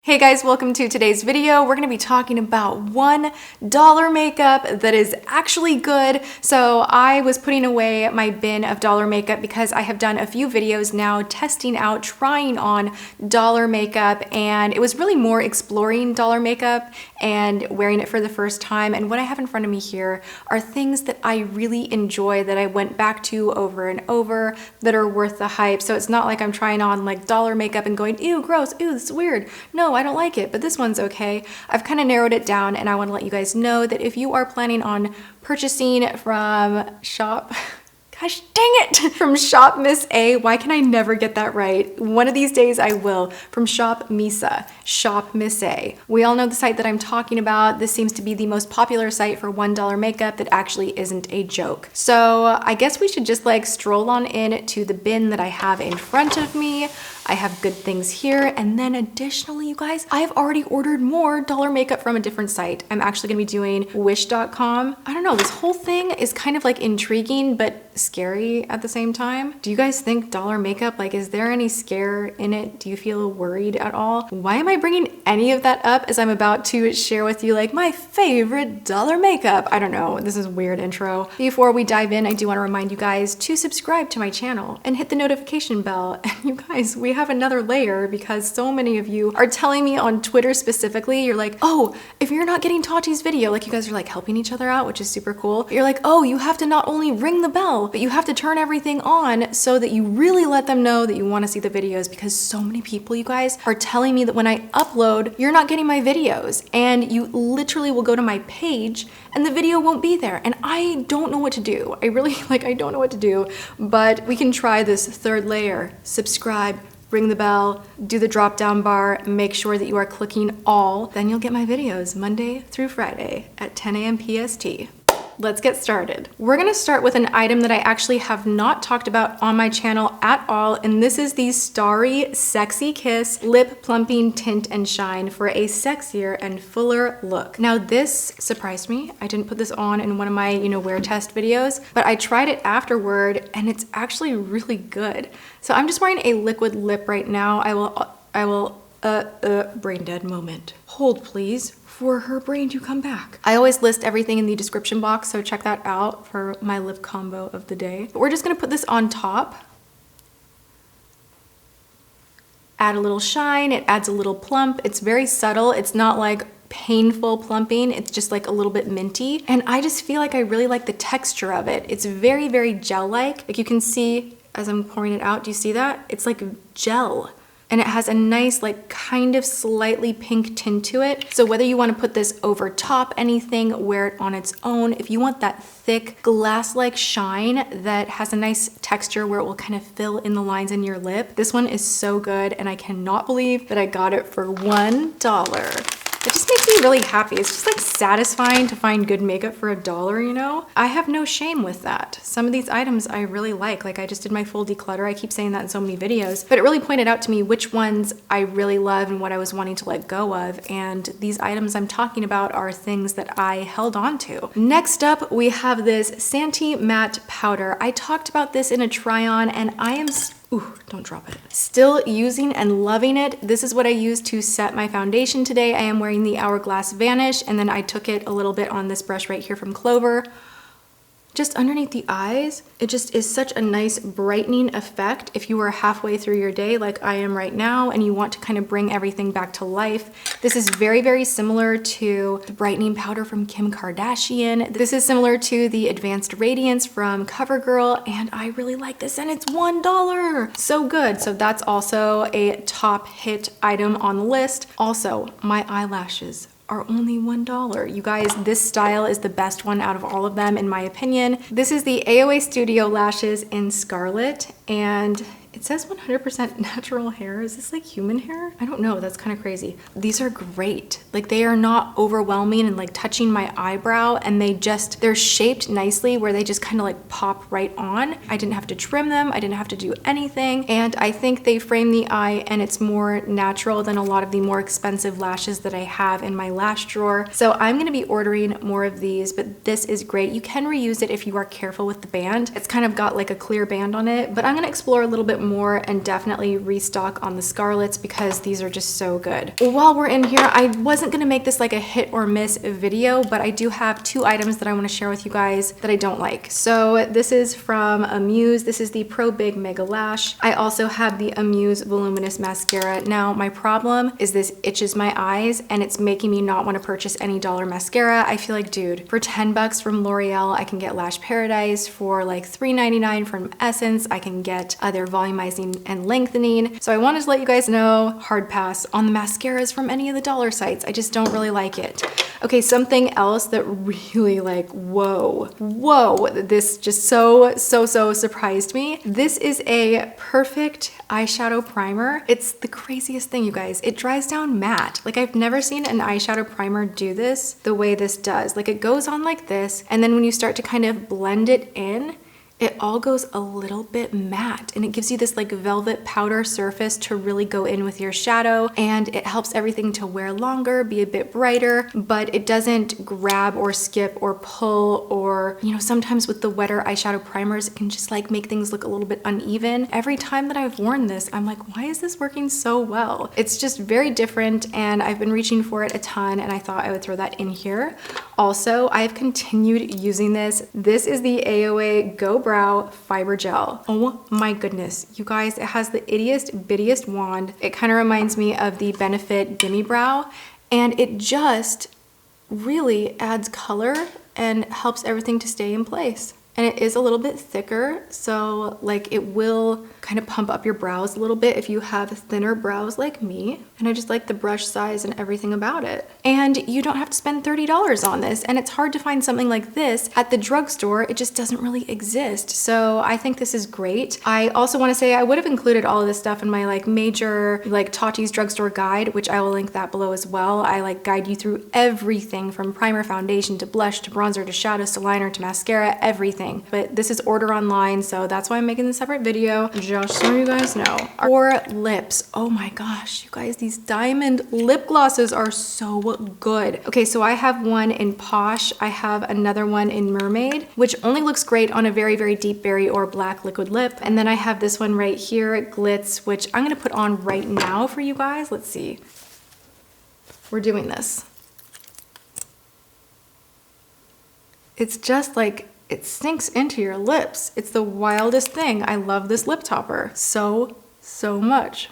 Hey guys, welcome to today's video. We're going to be talking about $1 makeup that is actually good. So I was putting away my bin of dollar makeup because I have done a few videos now testing out, trying on dollar makeup, and it was really more exploring dollar makeup and wearing it for the first time. And what I have in front of me here are things that I really enjoy that I went back to over and over that are worth the hype. So it's not like I'm trying on like dollar makeup and going, ew, gross, ew, this is weird. No, I don't like it, but this one's okay. I've kind of narrowed it down, and I want to let you guys know that if you are planning on purchasing from gosh dang it, from Shop Miss A, why can I never get that right? One of these days I will. From Shop Misa, Shop Miss A. We all know the site that I'm talking about. This seems to be the most popular site for $1 makeup that actually isn't a joke. So I guess we should just like stroll on in to the bin that I have in front of me. I have good things here, and then additionally, you guys, I've already ordered more dollar makeup from a different site. I'm actually gonna be doing wish.com. I don't know, this whole thing is kind of like intriguing, but scary at the same time. Do you guys think dollar makeup, like, is there any scare in it? Do you feel worried at all? Why am I bringing any of that up as I'm about to share with you like my favorite dollar makeup? I don't know, this is a weird intro. Before we dive in, I do wanna remind you guys to subscribe to my channel and hit the notification bell. And you guys, we have another layer because so many of you are telling me on Twitter specifically, you're like, oh, if you're not getting Tati's video, like you guys are like helping each other out, which is super cool. You're like, oh, you have to not only ring the bell, but you have to turn everything on so that you really let them know that you want to see the videos, because so many people, you guys, are telling me that when I upload, you're not getting my videos, and you literally will go to my page and the video won't be there. And I don't know what to do. I don't know what to do, but we can try this third layer. Subscribe, ring the bell, do the drop down bar, make sure that you are clicking all, then you'll get my videos Monday through Friday at 10 a.m. PST. Let's get started. We're gonna start with an item that I actually have not talked about on my channel at all, and this is the Starry Sexy Kiss Lip Plumping Tint and Shine for a sexier and fuller look. Now this surprised me. I didn't put this on in one of my, wear test videos, but I tried it afterward and it's actually really good. So I'm just wearing a liquid lip right now. I will brain dead moment. Hold please. For her brain to come back. I always list everything in the description box, so check that out for my lip combo of the day. But we're just gonna put this on top. Add a little shine, it adds a little plump. It's very subtle, it's not like painful plumping, it's just like a little bit minty. And I just feel like I really like the texture of it. It's very, very gel-like. Like you can see as I'm pouring it out, do you see that? It's like gel. And it has a nice, like, kind of slightly pink tint to it. So whether you want to put this over top anything, wear it on its own, if you want that thick glass-like shine that has a nice texture where it will kind of fill in the lines in your lip, this one is so good, and I cannot believe that I got it for $1. It just makes me really happy. It's just like satisfying to find good makeup for $1, I have no shame with that. Some of these items I really like I just did my full declutter. I keep saying that in so many videos, but it really pointed out to me which ones I really love and what I was wanting to let go of. And these items I'm talking about are things that I held on to. Next up, we have this Santi Matte Powder. I talked about this in a try on, and I am ooh, don't drop it. Still using and loving it. This is what I used to set my foundation today. I am wearing the Hourglass Vanish, and then I took it a little bit on this brush right here from Clover. Just underneath the eyes, it just is such a nice brightening effect if you are halfway through your day like I am right now and you want to kind of bring everything back to life. This is very, very similar to the brightening powder from Kim Kardashian. This is similar to the Advanced Radiance from CoverGirl, and I really like this, and it's $1. So good. So that's also a top hit item on the list. Also, my eyelashes are only $1. You guys, this style is the best one out of all of them in my opinion. This is the AOA Studio Lashes in Scarlet, and it says 100% natural hair. Is this like human hair? I don't know, that's kind of crazy. These are great. Like they are not overwhelming and like touching my eyebrow, and they're shaped nicely where they just kind of like pop right on. I didn't have to trim them, I didn't have to do anything, and I think they frame the eye and it's more natural than a lot of the more expensive lashes that I have in my lash drawer. So I'm gonna be ordering more of these, but this is great. You can reuse it if you are careful with the band. It's kind of got like a clear band on it, but I'm gonna explore a little bit bit more and definitely restock on the Scarlets because these are just so good. While we're in here, I wasn't gonna make this like a hit or miss video, but I do have 2 items that I wanna share with you guys that I don't like. So this is from Amuse. This is the Pro Big Mega Lash. I also have the Amuse Voluminous Mascara. Now, my problem is this itches my eyes and it's making me not wanna purchase any dollar mascara. I feel like, dude, for 10 bucks from L'Oreal, I can get Lash Paradise. For like $3.99 from Essence, I can get their volumizing and lengthening. So I wanted to let you guys know, hard pass on the mascaras from any of the dollar sites. I just don't really like it. Okay, something else that really like, whoa, this just so surprised me. This is a perfect eyeshadow primer. It's the craziest thing, you guys. It dries down matte. Like, I've never seen an eyeshadow primer do this the way this does. Like, it goes on like this, and then when you start to kind of blend it in, it all goes a little bit matte, and it gives you this like velvet powder surface to really go in with your shadow, and it helps everything to wear longer, be a bit brighter, but it doesn't grab or skip or pull, or, you know, sometimes with the wetter eyeshadow primers, it can just like make things look a little bit uneven. Every time that I've worn this, I'm like, why is this working so well? It's just very different, and I've been reaching for it a ton, and I thought I would throw that in here. Also, I've continued using this. This is the AOA Go Brow Fiber Gel. Oh my goodness, you guys, it has the ittiest bittiest wand. It kind of reminds me of the Benefit Gimme Brow, and it just really adds color and helps everything to stay in place. And it is a little bit thicker, so like it will kind of pump up your brows a little bit if you have thinner brows like me. And I just like the brush size and everything about it. And you don't have to spend $30 on this, and it's hard to find something like this at the drugstore. It just doesn't really exist. So I think this is great. I also want to say I would have included all of this stuff in my like major like Tati's drugstore guide, which I will link that below as well. I like guide you through everything from primer, foundation, to blush, to bronzer, to shadows, to liner, to mascara, everything. But this is order online, so that's why I'm making this separate video, just so you guys know. For lips, oh my gosh, you guys, these diamond lip glosses are so good. Okay, so I have one in Posh, I have another one in Mermaid, which only looks great on a very deep berry or black liquid lip. And then I have this one right here, Glitz, which I'm gonna put on right now for you guys. Let's see. We're doing this. It's just like, it sinks into your lips. It's the wildest thing. I love this lip topper so much.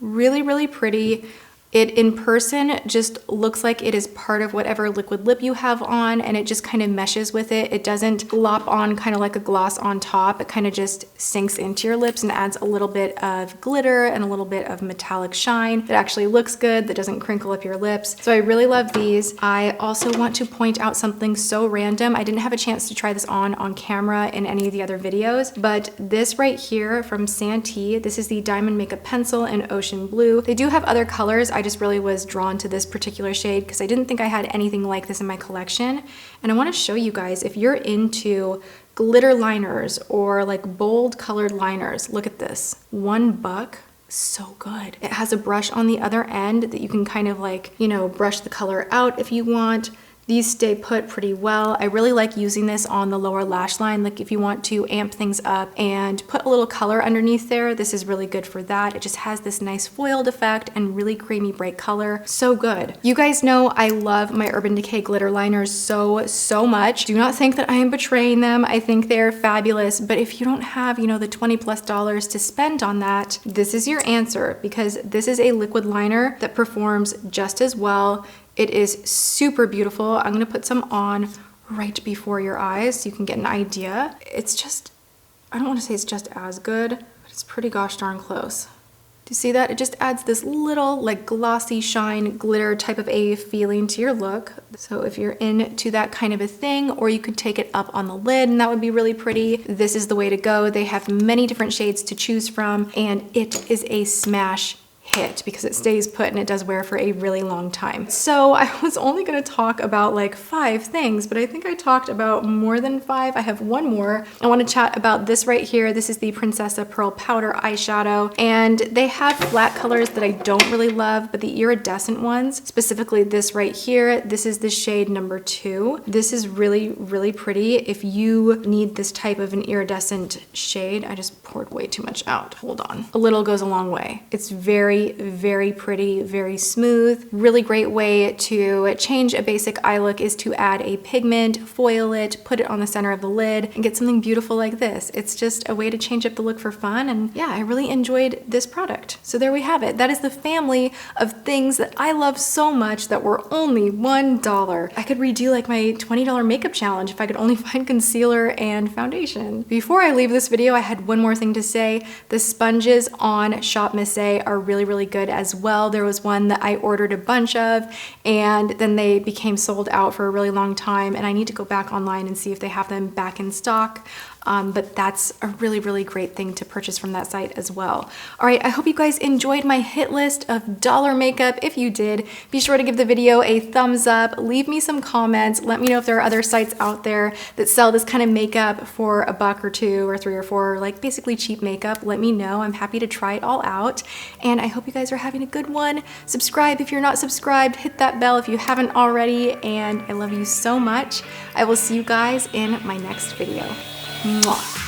Really pretty. It in person just looks like it is part of whatever liquid lip you have on, and it just kind of meshes with it. It doesn't glop on kind of like a gloss on top. It kind of just sinks into your lips and adds a little bit of glitter and a little bit of metallic shine that actually looks good, that doesn't crinkle up your lips. So I really love these. I also want to point out something so random. I didn't have a chance to try this on camera in any of the other videos, but this right here from Santee, this is the Diamond Makeup Pencil in Ocean Blue. They do have other colors. I just really was drawn to this particular shade because I didn't think I had anything like this in my collection. And I want to show you guys, if you're into glitter liners or like bold colored liners, look at this. $1. So good. It has a brush on the other end that you can kind of like, you know, brush the color out if you want. These stay put pretty well. I really like using this on the lower lash line. Like if you want to amp things up and put a little color underneath there, this is really good for that. It just has this nice foiled effect and really creamy bright color. So good. You guys know I love my Urban Decay glitter liners so much. Do not think that I am betraying them. I think they're fabulous, but if you don't have, you know, the $20+ to spend on that, this is your answer, because this is a liquid liner that performs just as well. It is super beautiful. I'm gonna put some on right before your eyes so you can get an idea. It's just, I don't wanna say it's just as good, but it's pretty gosh darn close. Do you see that? It just adds this little like glossy shine glitter type of a feeling to your look. So if you're into that kind of a thing, or you could take it up on the lid and that would be really pretty, this is the way to go. They have many different shades to choose from, and it is a smash hit because it stays put and it does wear for a really long time. So I was only gonna talk about like 5 things, but I think I talked about more than 5. I have one more. I wanna chat about this right here. This is the Princessa Pearl Powder eyeshadow, and they have flat colors that I don't really love, but the iridescent ones, specifically this right here, this is the shade number 2. This is really, really pretty. If you need this type of an iridescent shade, I just poured way too much out. Hold on. A little goes a long way. It's very, very pretty, very smooth. Really great way to change a basic eye look is to add a pigment, foil it, put it on the center of the lid, and get something beautiful like this. It's just a way to change up the look for fun, and yeah, I really enjoyed this product. So there we have it. That is the family of things that I love so much that were only $1. I could redo like my $20 makeup challenge if I could only find concealer and foundation. Before I leave this video, I had one more thing to say. The sponges on Shop Miss A are really good as well. There was one that I ordered a bunch of, and then they became sold out for a really long time, and I need to go back online and see if they have them back in stock. But that's a really great thing to purchase from that site as well. All right, I hope you guys enjoyed my hit list of dollar makeup. If you did, be sure to give the video a thumbs up, leave me some comments, let me know if there are other sites out there that sell this kind of makeup for $1 or $2 or $3 or $4, like basically cheap makeup. Let me know. I'm happy to try it all out, and I hope you guys are having a good one. Subscribe if you're not subscribed, hit that bell if you haven't already, and I love you so much. I will see you guys in my next video. Mwah.